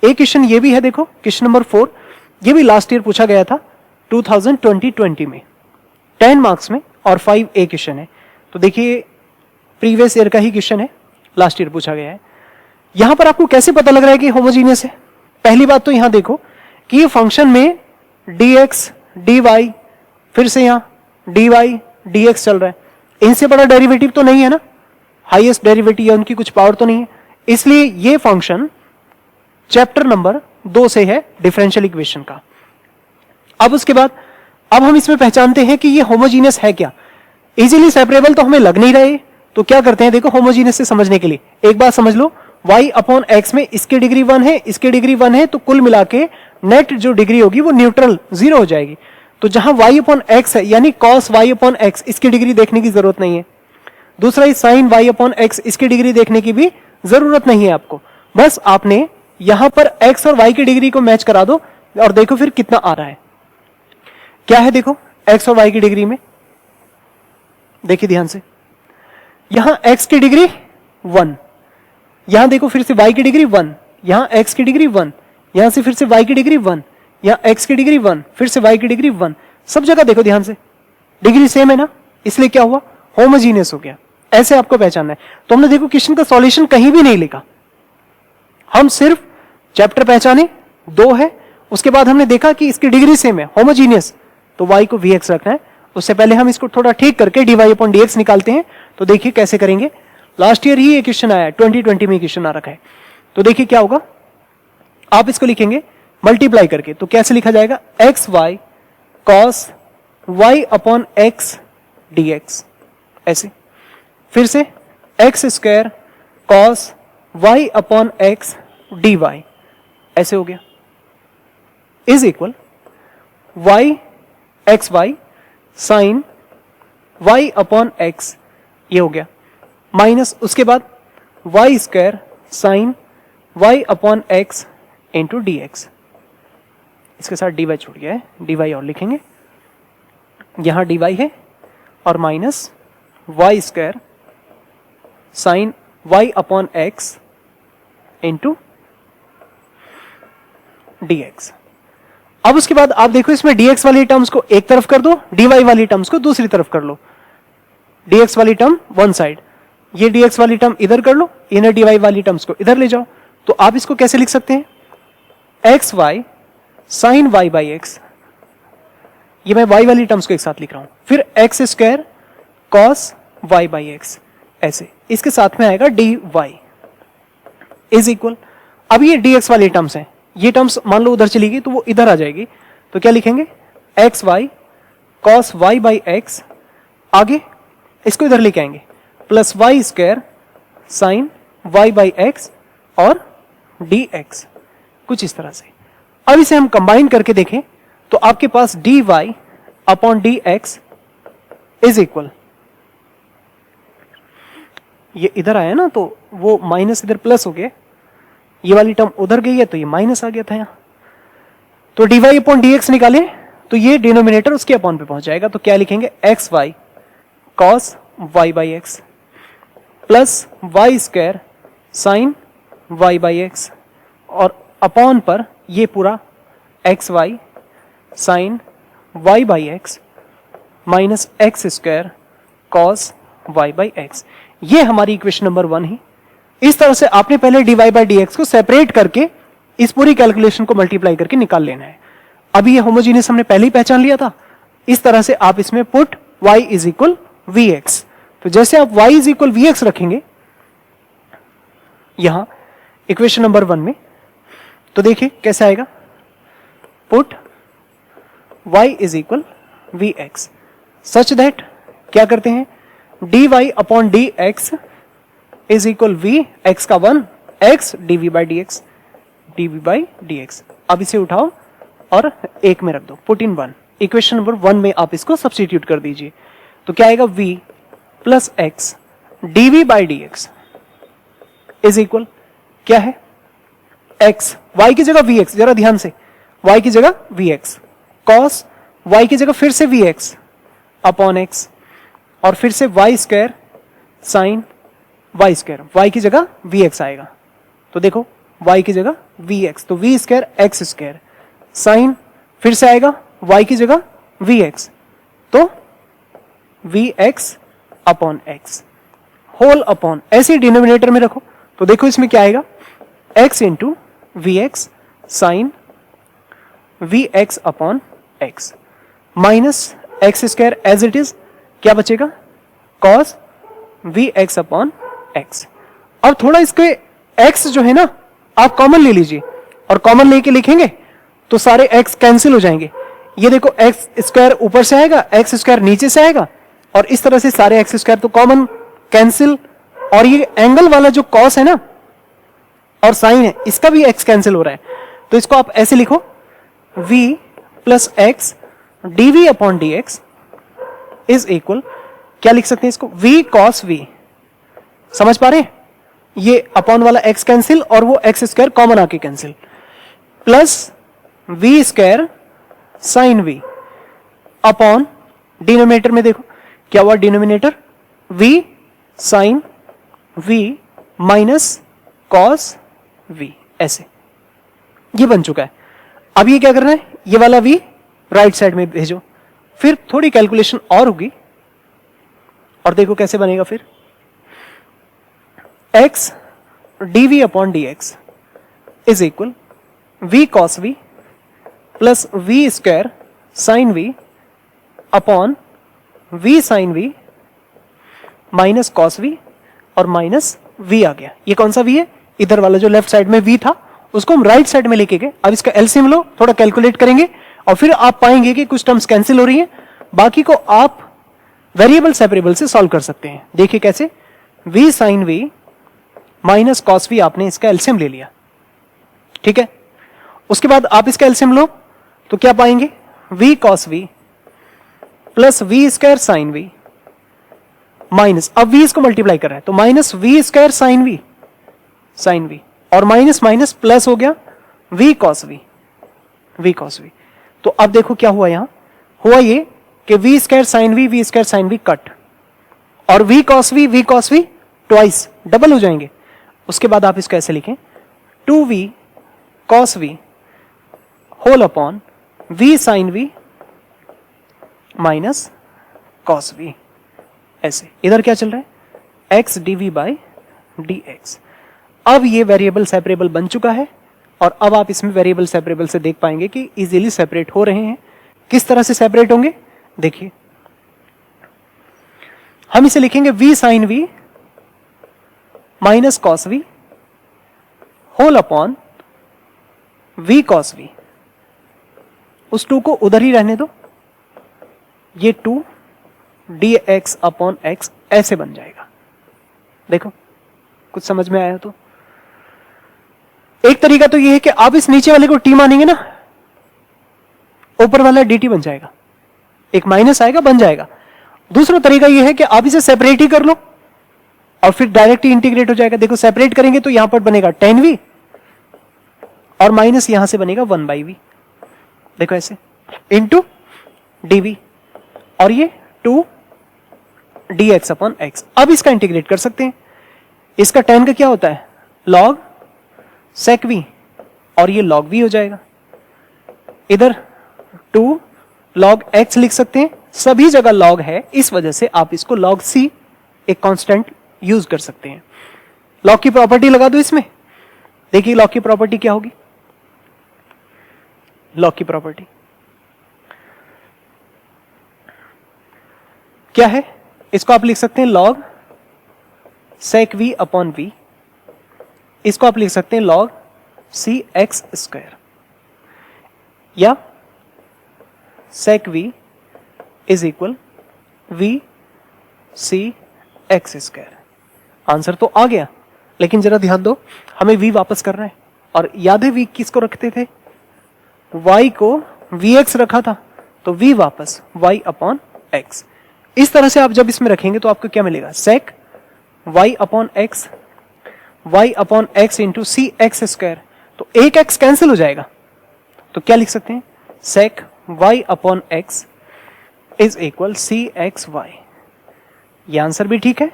एक क्वेश्चन ये भी है, देखो क्वेश्चन नंबर 4, ये भी लास्ट ईयर पूछा गया था 2020 में 10 मार्क्स में, और 5A क्वेश्चन है। तो देखिए प्रीवियस ईयर का ही क्वेश्चन है, लास्ट ईयर पूछा गया है। यहां पर आपको कैसे पता लग रहा है कि होमोजीनियस है? पहली बात तो यहां देखो कि ये फंक्शन में dx dy, फिर से यहां dy dx चल रहा है, इनसे बड़ा डेरिवेटिव तो नहीं है ना, हाईएस्ट डेरिवेटिव या उनकी कुछ पावर तो नहीं है, इसलिए ये फंक्शन चैप्टर नंबर 2 से है डिफरेंशियल इक्वेशन का। अब उसके बाद अब हम इसमें पहचानते हैं कि ये होमोजीनियस है क्या। इजीली सेपरेबल तो हमें लग नहीं रहे, तो क्या करते हैं, देखो होमोजीनियस से समझने के लिए एक बात समझ लो, y अपॉन x में इसकी डिग्री 1 है, इसकी डिग्री 1 है, तो कुल मिला के नेट जो डिग्री होगी वो न्यूट्रल 0 हो जाएगी। तो जहां y अपॉन x है यानी cos y अपॉन x, इसकी डिग्री देखने की जरूरत नहीं है। दूसरा ही sin y अपॉन x, इसकी डिग्री देखने की भी जरूरत नहीं है आपको, बस आपने यहां पर x और y की डिग्री को मैच करा दो और देखो फिर कितना आ रहा है। क्या है देखो x और y की डिग्री में, देखिए ध्यान से, यहां x की डिग्री 1, यहां देखो फिर से y की डिग्री 1, यहां x की डिग्री 1, यहां से फिर से y की डिग्री 1, यहां x की डिग्री 1, फिर से y की डिग्री 1, सब जगह देखो ध्यान से डिग्री सेम है ना, इसलिए क्या हुआ, होमोजीनियस हो गया। ऐसे आपको पहचानना है। तो हमने देखो क्वेश्चन का सॉल्यूशन कहीं भी नहीं लिखा, हम सिर्फ चैप्टर पहचाने 2 है, उसके बाद हमने देखा कि इसकी डिग्री सेम है, होमोजीनियस, तो y को vx रखना है। उससे पहले हम इसको थोड़ा ठीक करके dy अपॉन dx निकालते हैं। तो देखिए कैसे करेंगे, लास्ट ईयर ही ये क्वेश्चन आया है, 2020 में क्वेश्चन आ रखा है। तो देखिए क्या होगा, आप इसको लिखेंगे मल्टीप्लाई करके, तो कैसे लिखा जाएगा, x y cos y upon x dx, ऐसे, फिर से x square cos y upon x dy, ऐसे हो गया, is equal y x y sine y upon x, ये हो गया, माइनस उसके बाद y square sine y upon x into d x, इसके साथ dy छूट गया है, dy और लिखेंगे, यहां dy है, और minus y square sine y upon x into d x. अब उसके बाद आप देखो इसमें dx वाली टर्म्स को एक तरफ कर दो, dy वाली टर्म्स को दूसरी तरफ कर लो, dx वाली टर्म वन साइड, ये dx वाली टर्म इधर कर लो, इन्हें dy वाली टर्म्स को इधर ले जाओ। तो आप इसको कैसे लिख सकते हैं, x y sine y by x, ये मैं y वाली टर्म्स को एक साथ लिख रहा हूं, फिर x square cos y by x, ऐसे, इसके साथ में आएगा dy इज इक्वल, अब ये dx वाली टर्म्स हैं, ये टर्म्स मान लो उधर चली गई तो वो इधर आ जाएगी, तो क्या लिखेंगे, x y cos y by x, आगे इसको इधर लेके आएंगे, plus y square sine y by x और dx, कुछ इस तरह से। अब इसे हम कंबाइन करके देखें तो आपके पास dy upon dx is equal, ये इधर आया ना तो वो माइनस इधर प्लस हो गया, ये वाली टर्म उधर गई है तो ये माइनस आ गया था यहां, तो dy अपॉन dx निकाले तो ये डिनोमिनेटर उसके अपॉन पे पहुंच जाएगा, तो क्या लिखेंगे, x y cos y by x plus y square sine y by x, और अपॉन पर ये पूरा x y sine y by x minus x square cos y by x, ये हमारी इक्वेशन नंबर 1 है। इस तरह से आपने पहले dy बाई dx को सेपरेट करके इस पूरी कैलकुलेशन को मल्टीप्लाई करके निकाल लेना है। अभी ये होमोजीनियस हमने पहले ही पहचान लिया था, इस तरह से आप इसमें put y is equal vx, तो जैसे आप y इज इक्वल vx रखेंगे यहां इक्वेशन नंबर 1 में, तो देखिए कैसे आएगा, put y is equal vx such that क्या करते हैं, dy upon dx is equal v, x का 1 x dv by dx, dv by dx। अब इसे उठाओ और एक में रख दो, पुट इन 1, इक्वेशन नंबर 1 में आप इसको सब्स्टिट्यूट कर दीजिए, तो क्या आएगा, v plus x dv by dx is equal क्या है, x, y की जगह vx, जरा ध्यान से, y की जगह vx cos y की जगह फिर से vx अपॉन x, और फिर से y square sine y square, y की जगह vx आएगा, तो देखो y की जगह vx, तो v square x square, sine फिर से आएगा y की जगह vx, तो vx upon x whole upon, ऐसे डिनोमिनेटर में रखो तो देखो इसमें क्या आएगा, x into v x sine v x upon x minus x square as it is, क्या बचेगा cos v x upon x. अब थोड़ा इसके x जो है ना आप कॉमन ले लीजिए, और कॉमन लेके लिखेंगे तो सारे x कैंसिल हो जाएंगे। ये देखो एक्स स्क्वायर ऊपर से आएगा, एक्स स्क्वायर नीचे से आएगा, और इस तरह से सारे एक्स स्क्वायर तो कॉमन कैंसिल, और ये एंगल वाला जो कॉस है ना और साइन है इसका भी x कैंसिल हो रहा है, तो इसको आप ऐसे लिखो v plus x d v upon d x is equal, क्या लिख सकते हैं इसको, v कॉस v। समझ पा रहे हैं, ये अपॉन वाला x कैंसिल और वो x स्क्वायर कॉमन आके cancel, plus v square sine v upon denominator में देखो क्या हुआ, denominator v sine v minus cos v, ऐसे ये बन चुका है। अब ये क्या करना है, ये वाला v राइट साइड में भेजो, फिर थोड़ी कैलकुलेशन और होगी और देखो कैसे बनेगा फिर, x dv upon dx is equal v cos v plus v square sine v upon v sine v minus cos v और माइनस v आ गया। ये कौन सा v है, इधर वाला जो लेफ्ट साइड में v था उसको हम राइट साइड में लेके गए। अब इसका एलसीएम लो, थोड़ा कैलकुलेट करेंगे और फिर आप पाएंगे कि कुछ टर्म्स कैंसिल हो रही हैं, बाकी को आप वेरिएबल सेपरेबल से सॉल्व कर सकते हैं। देखिए कैसे, v sine v minus cos v आपने इसका एलसीएम ले लिया, ठीक है। उसके बाद आप इसका एलसीएम लो तो क्या पाएंगे, v cos v plus v square sine v minus, अब v इसको मल्टीप्लाई कर रहा है तो minus v square sine v और माइनस माइनस प्लस हो गया v cos v। तो अब देखो क्या हुआ, यहां हुआ ये कि v square sine v cut, और v cos v twice double हो जाएंगे। उसके बाद आप इसको ऐसे लिखें 2v cos v whole upon v sine v minus cos v, ऐसे। इधर क्या चल रहा है, x dv बाई dx। अब ये वेरिएबल सेपरेबल बन चुका है और अब आप इसमें वेरिएबल सेपरेबल से देख पाएंगे कि इजीली सेपरेट हो रहे हैं। किस तरह से सेपरेट होंगे, देखिए हम इसे लिखेंगे v sine v minus cos v whole upon v cos v। उस 2 को उधर ही रहने दो, ये 2 dx अपॉन x ऐसे बन जाएगा। देखो कुछ समझ में आया तो एक तरीका तो ये है कि आप इस नीचे वाले को t मानेंगे ना, ऊपर वाला dt बन जाएगा, एक माइनस आएगा बन जाएगा। दूसरा तरीका ये है कि आप इसे सेपरेट ही कर लो और फिर डायरेक्ट ही इंटीग्रेट हो जाएगा। देखो सेपरेट करेंगे तो यहां पर बनेगा tan v और माइनस यहां से बनेगा 1/v, देखो ऐसे इंटू dv और ये 2 dx अपॉन x। अब इसका इंटीग्रेट कर सकते हैं, इसका tan का क्या होता है log sec v और ये log v हो जाएगा। इधर 2 log x लिख सकते हैं, सभी जगह log है इस वजह से आप इसको log c एक कांस्टेंट यूज कर सकते हैं। log की प्रॉपर्टी लगा दो इसमें, देखिए log की प्रॉपर्टी क्या होगी, log की प्रॉपर्टी क्या है, इसको आप लिख सकते हैं log sec v upon v, इसको आप लिख सकते हैं log c x स्क्वायर या sec v is equal v c x square. Answer तो आ गया, लेकिन जरा ध्यान दो हमें v वापस करना है, और याद है v किसको रखते थे, y को vx रखा था तो v वापस y अपॉन x। इस तरह से आप जब इसमें रखेंगे तो आपको क्या मिलेगा, sec y upon x into c x square, तो एक x कैंसिल हो जाएगा तो क्या लिख सकते हैं, sec y upon x is equal c x y. ये आंसर भी ठीक है,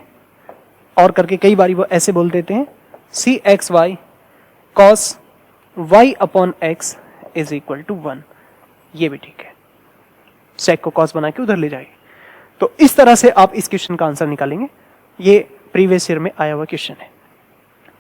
और करके कई बार वो ऐसे बोल देते हैं c x y cos y upon x is equal to 1। ये भी ठीक है, सेक को कॉस बना के उधर ले जाइए। तो इस तरह से आप इस क्वेश्चन का आंसर निकालेंगे। ये प्रीवियस ईयर में आया हुआ क्वेश्चन है।